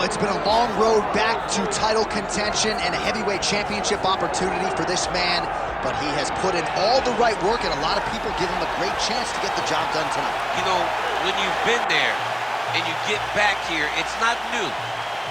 It's been a long road back to title contention and a heavyweight championship opportunity for this man, but he has put in all the right work, and a lot of people give him a great chance to get the job done tonight. You know, when you've been there and you get back here, it's not new.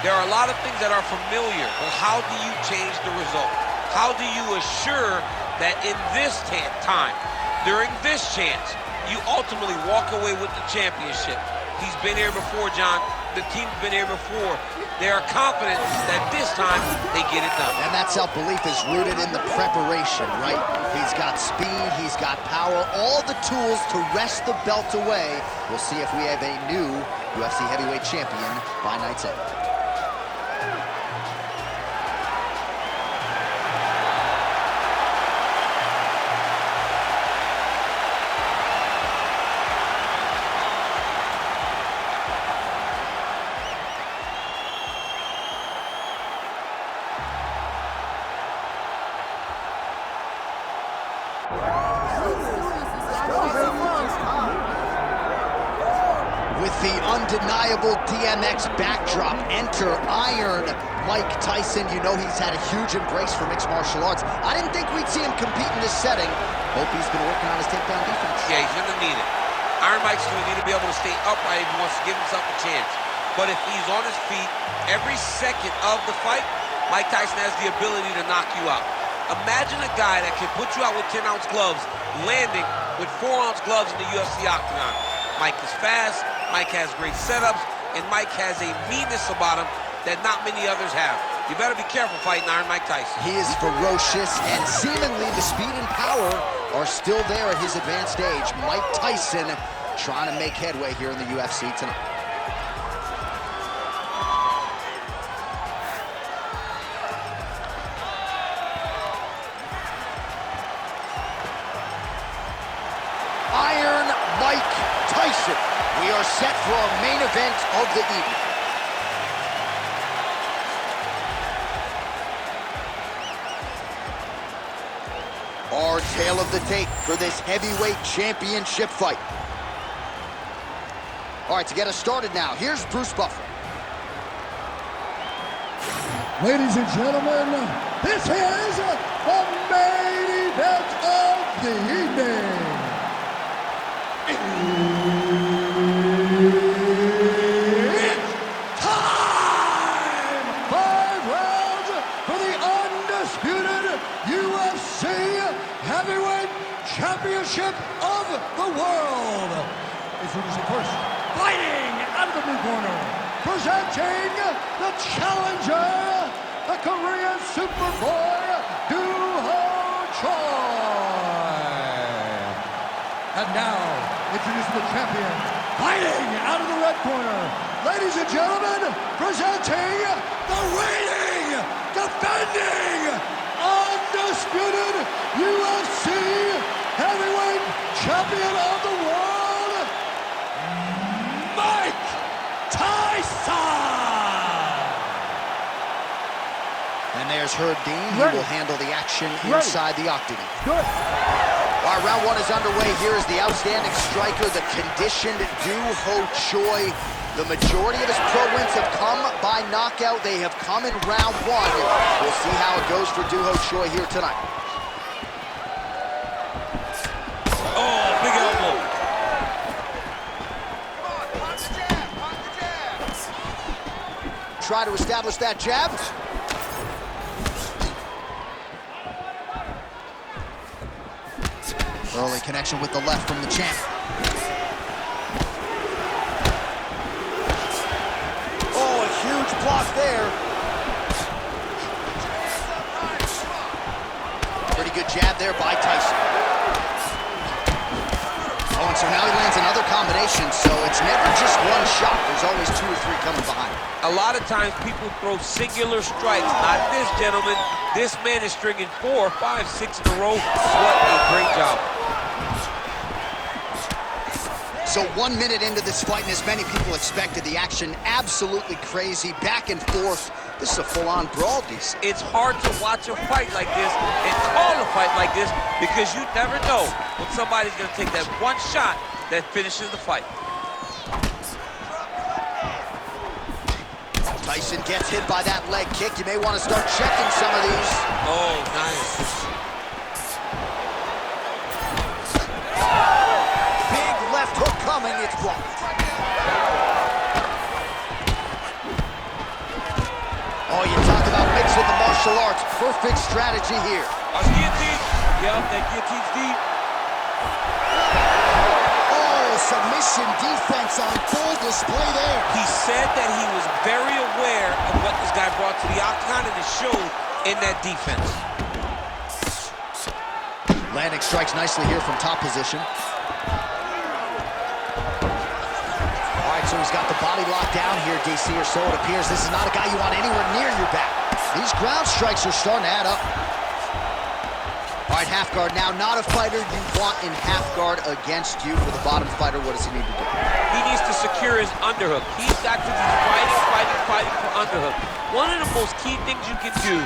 There are a lot of things that are familiar, but how do you change the result? How do you assure that in this time, during this chance, you ultimately walk away with the championship? He's been here before, John. The team's been here before. They are confident that this time they get it done. And that self-belief is rooted in the preparation, right? He's got speed, he's got power, all the tools to wrest the belt away. We'll see if we have a new UFC heavyweight champion by night's end. With the undeniable DMX backdrop, enter Iron Mike Tyson. You know he's had a huge embrace for mixed martial arts. I didn't think we'd see him compete in this setting. Hope he's been working on his takedown defense. Yeah, he's gonna need it. Iron Mike's gonna need to be able to stay upright if he wants to give himself a chance. But if he's on his feet every second of the fight, Mike Tyson has the ability to knock you out. Imagine a guy that can put you out with 10-ounce gloves, landing with 4-ounce gloves in the UFC octagon. Mike is fast, Mike has great setups, and Mike has a meanness about him that not many others have. You better be careful fighting Iron Mike Tyson. He is ferocious, and seemingly the speed and power are still there at his advanced age. Mike Tyson trying to make headway here in the UFC tonight. Iron Mike Tyson. We are set for our main event of the evening. Our tale of the tape for this heavyweight championship fight. All right, to get us started now, here's Bruce Buffer. Ladies and gentlemen, this is the main event of the evening. It's time! 5 rounds for the undisputed UFC Heavyweight Championship of the world. Introducing first, fighting out of the blue corner, presenting the challenger, the Korean Superboy, Do-Ho Choi. And now, introducing the champion, fighting out of the red corner, ladies and gentlemen, presenting the reigning, defending, undisputed UFC Heavyweight Champion of the world, Mike Tyson! And there's Herb Dean. He will handle the action inside the octagon. Good. All right, round one is underway. Here is the outstanding striker, the conditioned Do-Ho Choi. The majority of his pro wins have come by knockout. They have come in round one. We'll see how it goes for Do-Ho Choi here tonight. Oh, big elbow. Try to establish that jab. Early connection with the left from the champ. Oh, a huge block there. Pretty good jab there by Tyson. Oh, and so now he lands another combination, so it's never just one shot. There's always 2 or 3 coming behind. A lot of times people throw singular strikes. Not this gentleman. This man is stringing 4, 5, 6 in a row. What a great job. So 1 minute into this fight, and as many people expected, the action absolutely crazy, back and forth. This is a full-on brawl, DC. It's hard to watch a fight like this and call a fight like this because you never know when somebody's going to take that one shot that finishes the fight. Tyson gets hit by that leg kick. You may want to start checking some of these. Oh, nice. Big left hook coming. It's blocked. Oh, you talk about mixing the martial arts. Perfect strategy here. Watch guillotine. Yep, that guillotine's deep. Oh, submission defense on full display there. He said that he was very aware of what this guy brought to the octagon, and it showed in that defense. Landing strikes nicely here from top position. All right, so he's got the body locked down here, DC, or so it appears. This is not a guy you want anywhere near your back. These ground strikes are starting to add up. All right, half guard now. Not a fighter you want in half guard against you. For the bottom fighter, what does he need to do? He needs to secure his underhook. He's got to be fighting for underhook. One of the most key things you can do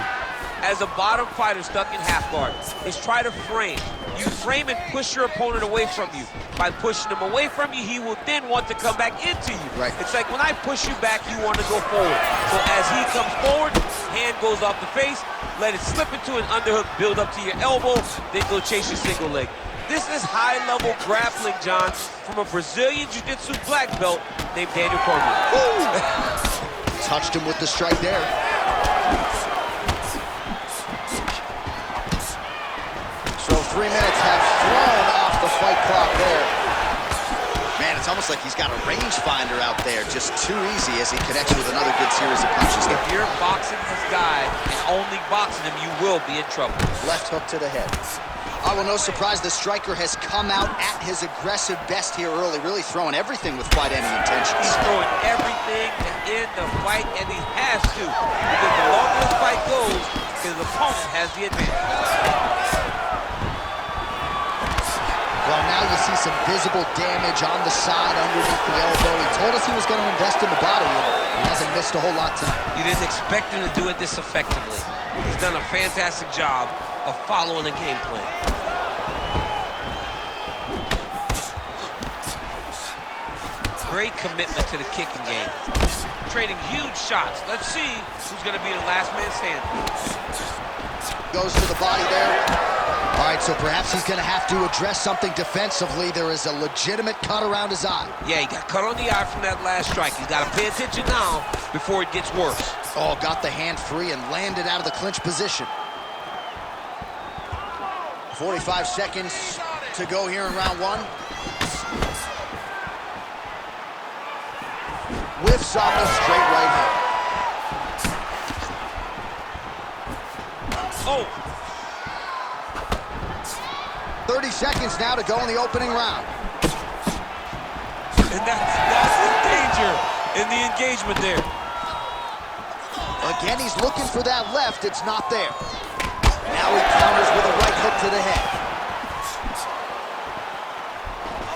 as a bottom fighter stuck in half guard is try to frame. You frame and push your opponent away from you. By pushing him away from you, he will then want to come back into you. Right. It's like when I push you back, you want to go forward. So as he comes forward, hand goes off the face, let it slip into an underhook, build up to your elbow, then go chase your single leg. This is high-level grappling, John, from a Brazilian Jiu-Jitsu black belt named Daniel Cormier. Touched him with the strike there. So 3 minutes have thrown off the fight clock there. Man, it's almost like he's got a rangefinder out there. Just too easy as he connects with another good series of punches. If you're boxing this guy and only boxing him, you will be in trouble. Left hook to the head. Oh, well, no surprise, the striker has come out at his aggressive best here early, really throwing everything with fight-ending intentions. He's throwing everything to end the fight, and he has to. Because the longer this fight goes, his opponent has the advantage. Well, now you see some visible damage on the side underneath the elbow. He told us he was going to invest in the body, and he hasn't missed a whole lot tonight. You didn't expect him to do it this effectively. He's done a fantastic job of following the game plan. Great commitment to the kicking game. Trading huge shots. Let's see who's going to be the last man standing. Goes to the body there. All right, so perhaps he's going to have to address something defensively. There is a legitimate cut around his eye. Yeah, he got cut on the eye from that last strike. He's got to pay attention now before it gets worse. Oh, got the hand free and landed out of the clinch position. 45 seconds to go here in round one. Whiffs off the straight right hand. Oh! 30 seconds now to go in the opening round. And that's the danger in the engagement there. Again, he's looking for that left. It's not there. Now he counters with a right hook to the head.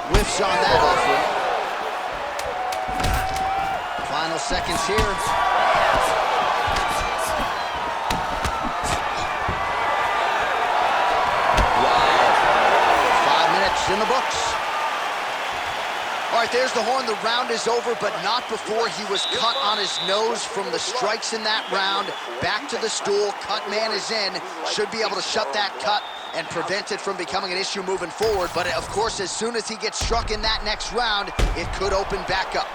Whiffs on that offer. Final seconds here. In the books. All right, there's the horn. The round is over, but not before he was cut on his nose from the strikes in that round. Back to the stool. Cut man is in. Should be able to shut that cut and prevent it from becoming an issue moving forward. But, of course, as soon as he gets struck in that next round, it could open back up.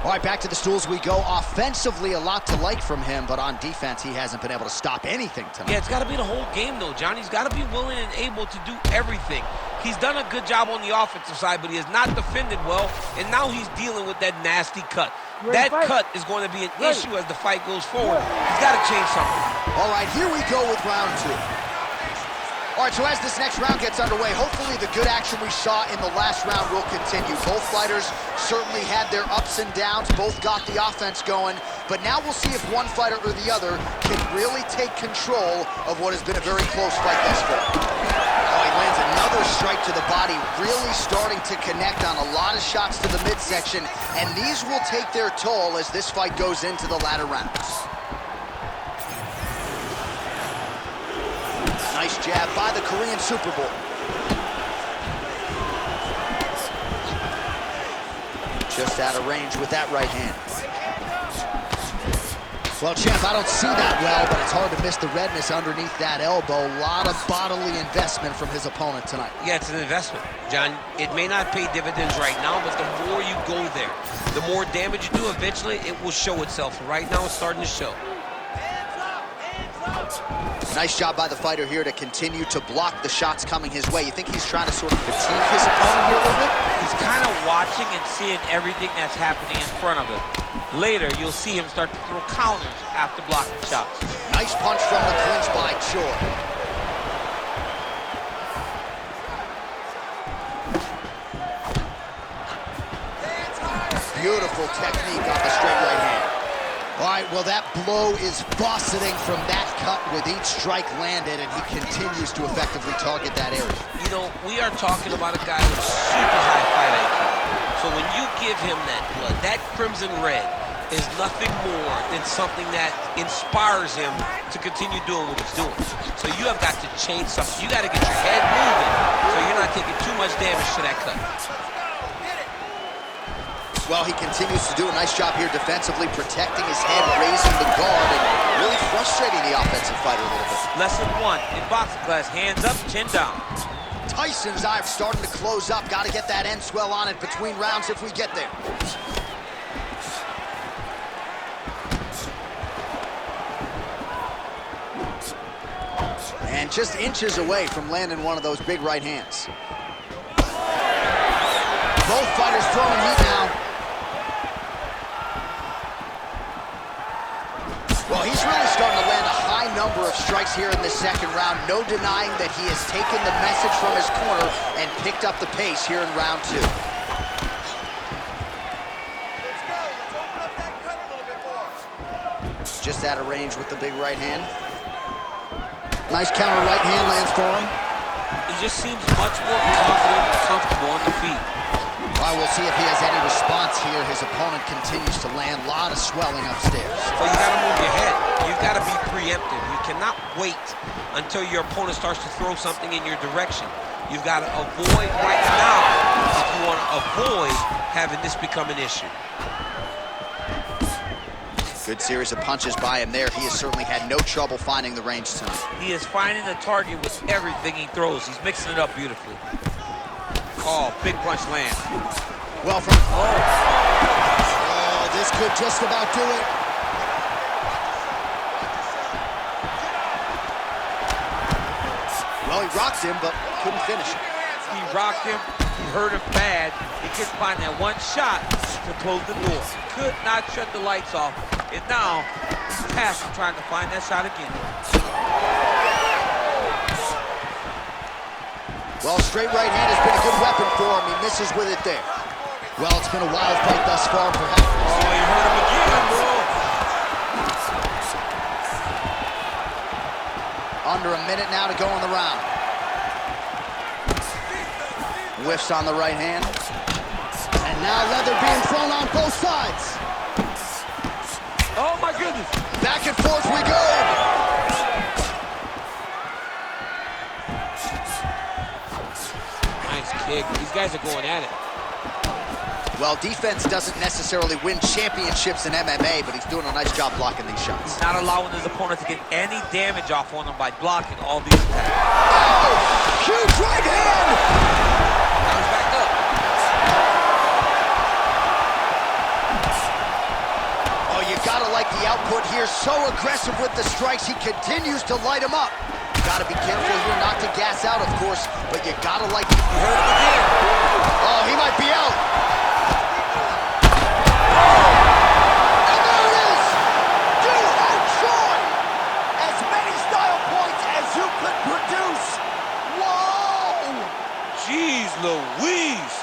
All right, back to the stools we go. Offensively, a lot to like from him, but on defense, he hasn't been able to stop anything tonight. Yeah, it's got to be the whole game, though, John. He's got to be willing and able to do everything. He's done a good job on the offensive side, but he has not defended well, and now he's dealing with that nasty cut. That cut is going to be an issue as the fight goes forward. He's got to change something. All right, here we go with round two. All right, so as this next round gets underway, hopefully the good action we saw in the last round will continue. Both fighters certainly had their ups and downs, both got the offense going, but now we'll see if one fighter or the other can really take control of what has been a very close fight thus far. Oh, he lands another strike to the body, really starting to connect on a lot of shots to the midsection, and these will take their toll as this fight goes into the latter rounds. Nice jab by the Korean Super Bowl. Just out of range with that right hand. Well, champ, I don't see that well, but it's hard to miss the redness underneath that elbow. A lot of bodily investment from his opponent tonight. Yeah, it's an investment, John. It may not pay dividends right now, but the more you go there, the more damage you do, eventually it will show itself. Right now, it's starting to show. Nice job by the fighter here to continue to block the shots coming his way. You think he's trying to sort of fatigue his opponent here a little bit? He's kind of watching and seeing everything that's happening in front of him. Later, you'll see him start to throw counters after blocking shots. Nice punch from the clinch by Choi. Beautiful technique on the straight right hand. All right, well, that blow is bossing from that cut with each strike landed, and he continues to effectively target that area. You know, we are talking about a guy with super high fight IQ. So when you give him that blood, that crimson red is nothing more than something that inspires him to continue doing what he's doing. So you have got to change something. You got to get your head moving so you're not taking too much damage to that cut. Well, he continues to do a nice job here defensively, protecting his head, raising the guard, and really frustrating the offensive fighter a little bit. Lesson 1 in boxing class, hands up, chin down. Tyson's eye starting to close up. Got to get that end swell on it between rounds if we get there. And just inches away from landing one of those big right hands. Both fighters throwing heat now. Well, he's really starting to land a high number of strikes here in the second round. No denying that he has taken the message from his corner and picked up the pace here in round 2. Let's go. Let's open up that cut a little bit more. Just out of range with the big right hand. Nice counter right hand lands for him. He just seems much more confident and comfortable on the feet. All right, we'll see if he has any response here. His opponent continues to land a lot of swelling upstairs. So you got to move your head. You've got to be preemptive. You cannot wait until your opponent starts to throw something in your direction. You've got to avoid right now if you want to avoid having this become an issue. Good series of punches by him there. He has certainly had no trouble finding the range tonight. He is finding the target with everything he throws. He's mixing it up beautifully. Oh, big punch land. Well, from... Oh, this could just about do it. Well, he rocked him, but couldn't finish it. He rocked him, he hurt him bad. He couldn't find that one shot to close the door. Could not shut the lights off. And now, he's past him trying to find that shot again. Well, straight right hand has been a good weapon for him. He misses with it there. Well, it's been a wild fight thus far, perhaps. Oh, he hurt him again, bro. Under a minute now to go in the round. Whiffs on the right hand. And now leather being thrown on both sides. Oh, my goodness. Back and forth we go. Nice kick. These guys are going at it. Well, defense doesn't necessarily win championships in MMA, but he's doing a nice job blocking these shots. He's not allowing his opponent to get any damage off on him by blocking all these attacks. Oh, huge right hand! Now he's back up. Oh, you gotta like the output here. So aggressive with the strikes. He continues to light him up. Gotta be careful here not to gas out, of course, but you gotta like... You heard him again. Oh, he might be out. And there it is! Choi! As many style points as you could produce. Whoa! Jeez Louise.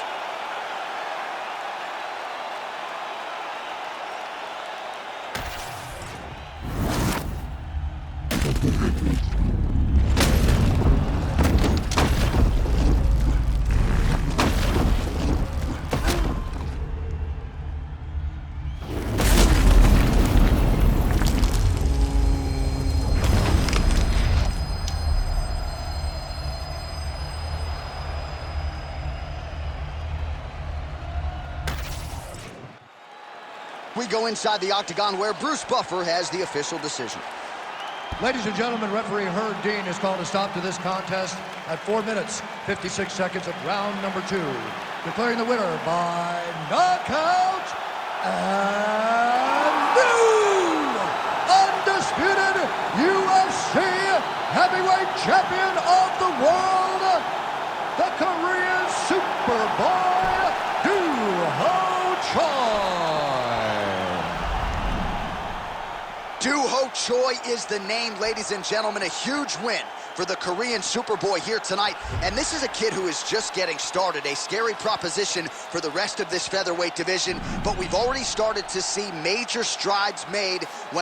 we go inside the octagon where Bruce Buffer has the official decision. Ladies and gentlemen, referee Herb Dean has called a stop to this contest at 4 minutes, 56 seconds of round number 2. Declaring the winner by knockout and new undisputed UFC heavyweight champion of the world, the Korean Superboy, Do-Ho Choi. Do-Ho Choi is the name, ladies and gentlemen. A huge win for the Korean Superboy here tonight. And this is a kid who is just getting started. A scary proposition for the rest of this featherweight division. But we've already started to see major strides made when